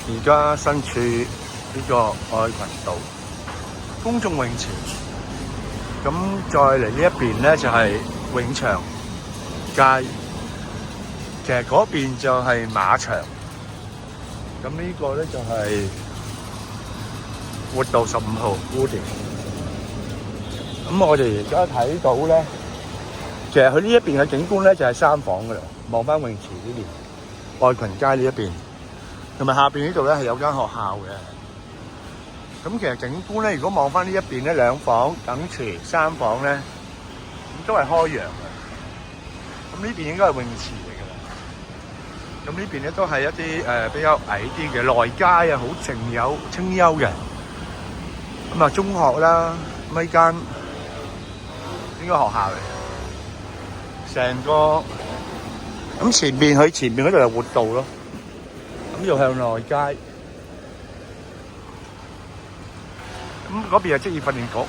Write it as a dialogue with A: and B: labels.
A: 而家身處呢個愛群道公眾泳池，咁再嚟呢一邊咧就係永祥街，其實嗰邊就係馬場，咁呢個咧就係活道15號 Woody。咁我哋而家睇到咧，其實佢呢一邊嘅景觀咧就係三房噶啦，望翻泳池呢邊，愛群街呢一邊，同埋下邊呢度咧係有間學校嘅。咁其實景觀咧，如果望翻呢一邊咧，兩房等池，三房咧，咁都係開揚嘅。咁呢邊應該係泳池嚟㗎啦。咁呢邊咧都係一啲比較矮啲嘅內街啊，好靜有清幽嘅。咁啊，中學啦，咁呢間應該學校嚟嘅。成個咁前邊嗰度係活道咯，咁要向內街。咁嗰邊係職業訓練局。